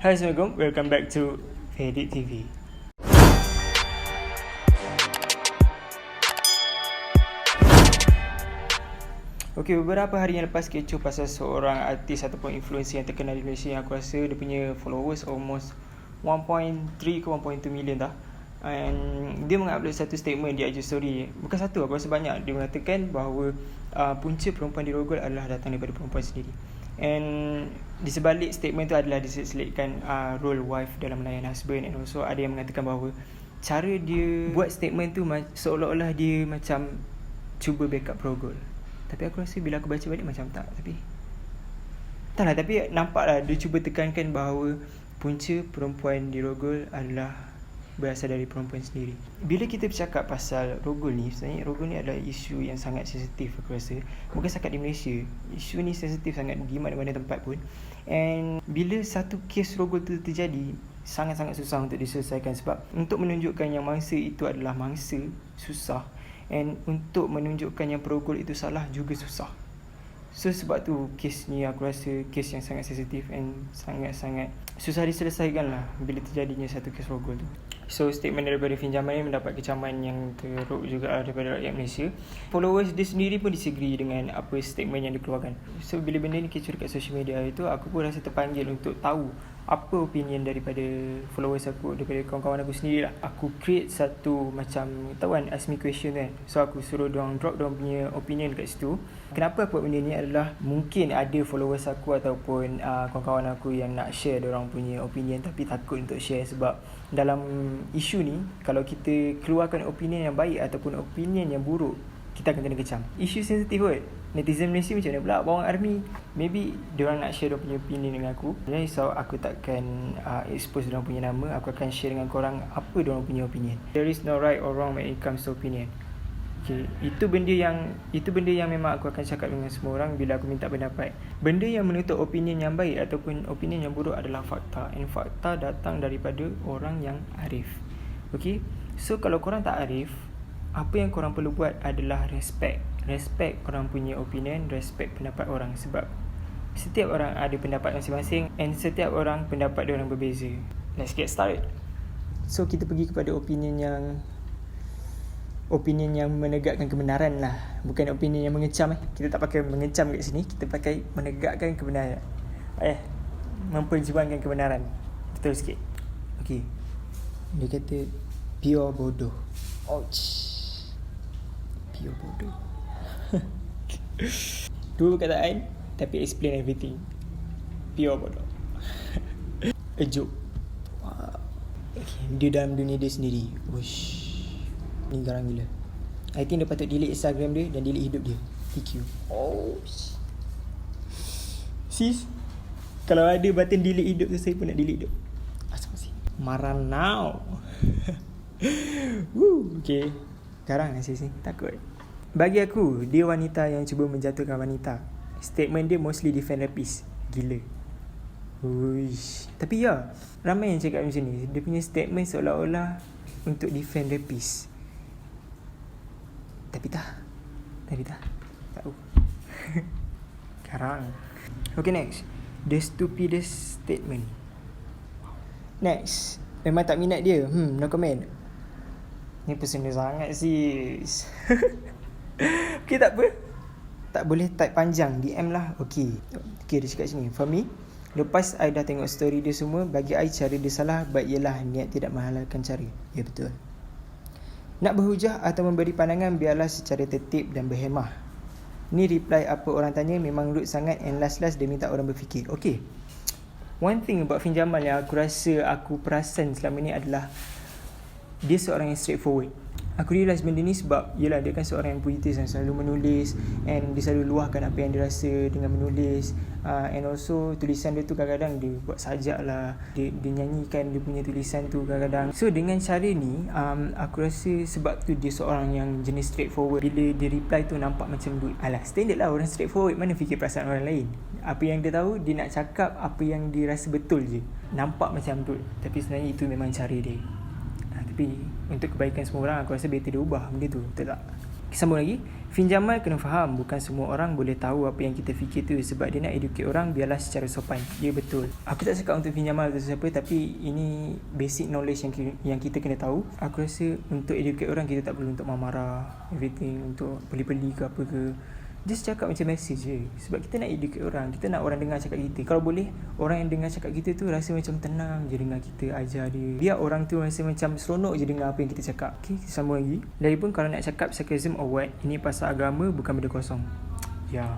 Hai, Assalamualaikum. Welcome back to Edit TV. Okay, beberapa hari yang lepas kecoh pasal seorang artis ataupun influencer yang terkenal di Malaysia yang aku rasa dia punya followers almost 1.3 ke 1.2 million dah. And dia mengupload satu statement di IG story. Bukan satu, aku rasa banyak. Dia mengatakan bahawa punca perempuan dirogol adalah datang daripada perempuan sendiri. And di sebalik statement tu adalah diselitkan role wife dalam melayan husband. And also ada yang mengatakan bahawa cara dia buat statement tu seolah-olah dia macam cuba backup rogol. Tapi aku rasa bila aku baca balik macam tak. Tapi nampak lah dia cuba tekankan bahawa punca perempuan dirogol adalah berasal dari perempuan sendiri. Bila kita bercakap pasal rogol ni, sebenarnya rogol ni adalah isu yang sangat sensitif aku rasa. Bukan setakat di Malaysia, isu ni sensitif sangat di mana-mana tempat pun. And bila satu kes rogol tu terjadi, sangat-sangat susah untuk diselesaikan. Sebab untuk menunjukkan yang mangsa itu adalah mangsa, susah. And untuk menunjukkan yang perogol itu salah juga susah. So sebab tu kes ni aku rasa kes yang sangat sensitif and sangat-sangat susah diselesaikan lah bila terjadinya satu kes rogol tu. So statement daripada Fin Jamal ni mendapat kecaman yang teruk juga daripada rakyat Malaysia. Followers dia sendiri pun disagree dengan apa statement yang dikeluarkan. So bila benda ni kecoh dekat social media itu, aku pun rasa terpanggil untuk tahu apa opinion daripada followers aku, daripada kawan-kawan aku sendirilah. Aku create satu macam, tahu kan, ask me question kan. So aku suruh diorang drop diorang punya opinion kat situ. Kenapa aku buat benda ni adalah mungkin ada followers aku ataupun kawan-kawan aku yang nak share diorang punya opinion tapi takut untuk share. Sebab dalam isu ni, kalau kita keluarkan opinion yang baik ataupun opinion yang buruk, kita akan kena kecam. Isu sensitif kot. Netizen Malaysia macam mana pula bawang army. Maybe diorang nak share diorang punya opinion dengan aku. Jadi so aku takkan expose diorang punya nama. Aku akan share dengan korang apa diorang punya opinion. There is no right or wrong when it comes to opinion. Okay, itu benda yang memang aku akan cakap dengan semua orang bila aku minta pendapat. Benda yang menutup opinion yang baik ataupun opinion yang buruk adalah fakta. And fakta datang daripada orang yang arif. Okay, so kalau korang tak arif, apa yang korang perlu buat adalah respect korang punya opinion, respect pendapat orang. Sebab setiap orang ada pendapat masing-masing and setiap orang pendapat dia orang berbeza. Let's get started. So kita pergi kepada opinion yang menegakkan kebenaran lah. Bukan opinion yang mengecam. Kita tak pakai mengecam kat sini, kita pakai menegakkan kebenaran. Memperjuangkan kebenaran. Betul sikit. Okay, dia kata pure bodoh. Ouch. Pure bodoh. Dua perkataan tapi explain everything. Pure bodoh. A joke. Wow. Okay, dia dalam dunia dia sendiri. Ush, ni garang gila. I think dia patut delete Instagram dia dan delete hidup dia. TQ. Oh, sis, kalau ada button delete hidup tu, saya pun nak delete hidup. Asal sih. Marah now. Woo, okay. Garang lah sis ni. Takut. Bagi aku, dia wanita yang cuba menjatuhkan wanita. Statement dia mostly defend rapist. Gila. Uish. Tapi ya, ramai yang cakap macam ni. Dia punya statement seolah-olah untuk defend rapist. Tapi tak. Tahu. Karang. Okay, next. The stupidest statement. Next. Memang tak minat dia. No comment. Ni personal sangat sis. Okay, tak apa. Tak boleh type panjang, DM lah. Okay, dia cakap sini. For me, lepas I dah tengok story dia semua, bagi I cara dia salah, baik ialah niat tidak menghalalkan cara. Ya, betul. Nak berhujah atau memberi pandangan, biarlah secara tertib dan berhemah. Ni reply apa orang tanya memang rude sangat, and last dia minta orang berfikir. Okay, one thing about Fin Jamal yang aku rasa aku perasan selama ni adalah dia seorang yang straightforward. Aku realise benda ni sebab yelah, dia kan seorang yang puitis yang selalu menulis, and dia selalu luahkan apa yang dia rasa dengan menulis. And also tulisan dia tu kadang-kadang dia buat sajak lah, dia nyanyikan dia punya tulisan tu kadang-kadang. So dengan cara ni aku rasa sebab tu dia seorang yang jenis straightforward. Bila dia reply tu nampak macam duit. Alah, standard lah orang straightforward, mana fikir perasaan orang lain. Apa yang dia tahu, dia nak cakap apa yang dia rasa betul je. Nampak macam duit, tapi sebenarnya itu memang cara dia. Tapi untuk kebaikan semua orang, aku rasa better dia ubah benda tu. Betul tak? Sambung lagi. Fin Jamal kena faham, bukan semua orang boleh tahu apa yang kita fikir tu. Sebab dia nak educate orang, biarlah secara sopan. Ya betul. Aku tak cakap untuk Fin Jamal atau siapa, tapi ini basic knowledge yang kita kena tahu. Aku rasa untuk educate orang, kita tak perlu untuk marah everything, untuk beli-beli ke apa ke. Just cakap macam message je. Sebab kita nak educate orang, kita nak orang dengar cakap kita. Kalau boleh, orang yang dengar cakap kita tu rasa macam tenang je dengar kita ajar dia. Biar orang tu rasa macam seronok je dengar apa yang kita cakap. Okay, sambung lagi. Lagipun kalau nak cakap sarcasm or what, ini pasal agama, bukan benda kosong. Ya.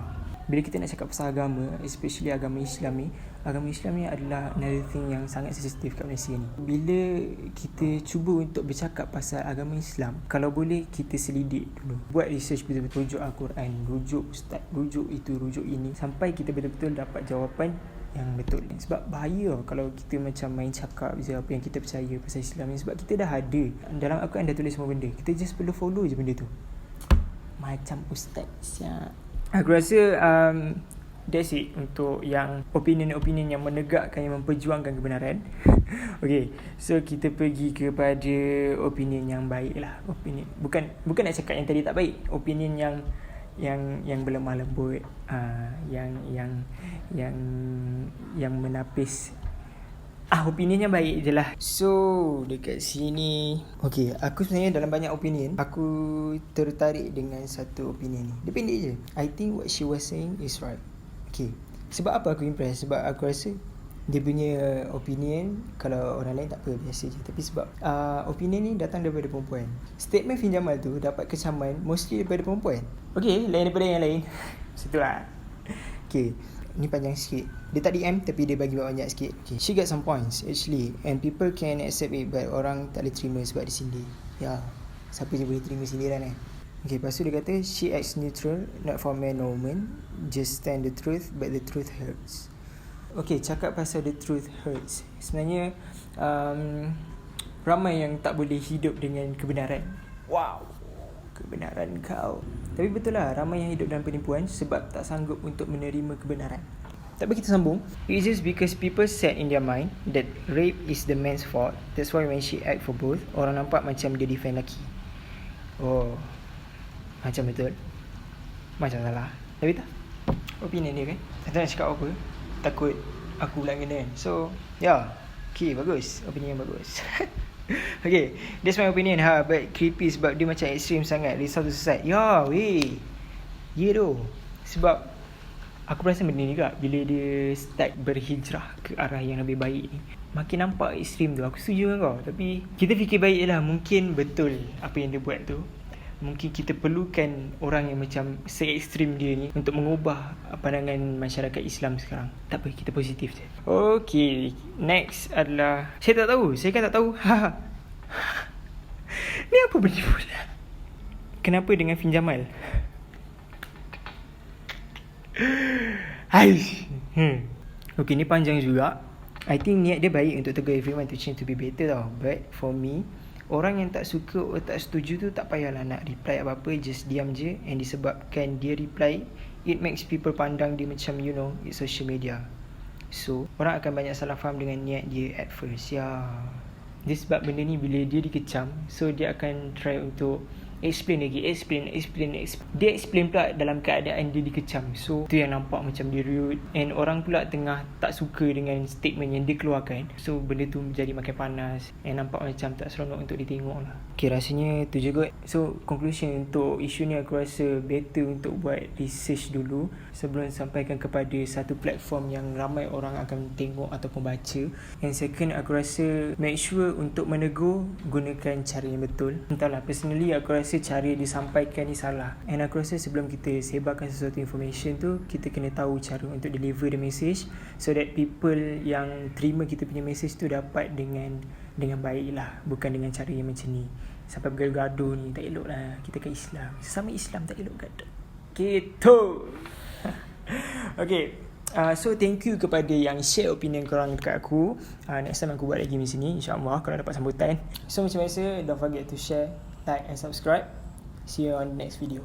Bila kita nak cakap pasal agama, especially agama Islam ni adalah another thing yang sangat sensitif kat Malaysia ni. Bila kita cuba untuk bercakap pasal agama Islam, kalau boleh kita selidik dulu. Buat research betul-betul, rujuk Al-Quran, rujuk ustaz, rujuk itu, rujuk ini, sampai kita betul-betul dapat jawapan yang betul. Sebab bahaya kalau kita macam main cakap je apa yang kita percaya pasal Islam ni. Sebab kita dah ada dalam Al-Quran, dah tulis semua benda. Kita just perlu follow je benda tu. Macam ustaz siap. Aku rasa that's it untuk yang opinion-opinion yang menegakkan, yang memperjuangkan kebenaran. Okay, so kita pergi kepada opinion yang baik lah. Opinion bukan nak cakap yang tadi tak baik. Opinion yang berlemah lembut, yang menapis. Opinion yang baik je lah. So dekat sini, okay, aku sebenarnya dalam banyak opinion, aku tertarik dengan satu opinion ni. Dia pendek je. I think what she was saying is right. Okay, sebab apa aku impress? Sebab aku rasa dia punya opinion, kalau orang lain tak apa, biasa je. Tapi sebab opinion ni datang daripada perempuan. Statement Fin Jamal tu dapat kecaman mostly daripada perempuan. Okay, lain daripada yang lain. Situlah. Okay, ni panjang sikit. Dia tak DM tapi dia bagi banyak sikit. Okay, she got some points actually, and people can accept it, but orang tak boleh terima sebab dia sindir. Ya, siapa je boleh terima sindiran Okay, lepas tu dia kata, she acts neutral, not for man or woman, just stand the truth, but the truth hurts. Okay, cakap pasal the truth hurts. Sebenarnya ramai yang tak boleh hidup dengan kebenaran. Wow, kebenaran kau. Tapi betul lah, ramai yang hidup dalam penipuan sebab tak sanggup untuk menerima kebenaran. Tak apa, kita sambung. It's just because people set in their mind that rape is the man's fault. That's why when she act for both, orang nampak macam dia defend lelaki. Oh, macam betul, macam salah. Tapi tak, opinion dia kan. Tak tahu nak cakap apa, takut aku pula kena kan. So okay, bagus, opinion yang bagus. Okay, that's my opinion but creepy sebab dia macam extreme sangat. Risau tu sesat. Ya tu. Sebab aku rasa benda ni juga, bila dia start berhijrah ke arah yang lebih baik ni, makin nampak ekstrim tu. Aku setuju dengan kau, tapi kita fikir baik je lah. Mungkin betul apa yang dia buat tu. Mungkin kita perlukan orang yang macam se-ekstrim dia ni untuk mengubah pandangan masyarakat Islam sekarang. Tak apa, kita positif je. Okay, next adalah, saya kan tak tahu. Ni apa benda pula? Kenapa dengan Fin Jamal? Okay, ni panjang juga. I think niat dia baik untuk tegur everyone to change to be better tau. But for me, orang yang tak suka atau tak setuju tu tak payahlah nak reply apa-apa, just diam je. And disebabkan dia reply, it makes people pandang dia macam it's social media. So orang akan banyak salah faham dengan niat dia at first. Dia sebab benda ni bila dia dikecam, so dia akan try untuk explain lagi. Dia explain pula dalam keadaan dia dikecam. So tu yang nampak macam dia rude, and orang pula tengah tak suka dengan statement yang dia keluarkan. So benda tu menjadi makin panas, and nampak macam tak seronok untuk ditengok lah. Okay, rasanya tu je kot. So conclusion untuk isu ni, aku rasa better untuk buat research dulu sebelum sampaikan kepada satu platform yang ramai orang akan tengok ataupun baca. And second, aku rasa make sure untuk menegur, gunakan cara yang betul. Entahlah, personally aku rasa cara dia sampaikan ni salah. And aku rasa sebelum kita sebarkan sesuatu information tu, kita kena tahu cara untuk deliver the message, so that people yang terima kita punya message tu dapat dengan baik lah, bukan dengan cara yang macam ni. Sampai bergaduh ni, tak elok lah. Kita kan Islam, sesama Islam tak elok gaduh gitu. Okay, so thank you kepada yang share opinion korang dekat aku. Next time aku buat lagi macam ni, InsyaAllah kalau dapat sambutan. So macam biasa, don't forget to share, like and subscribe. See you on the next video.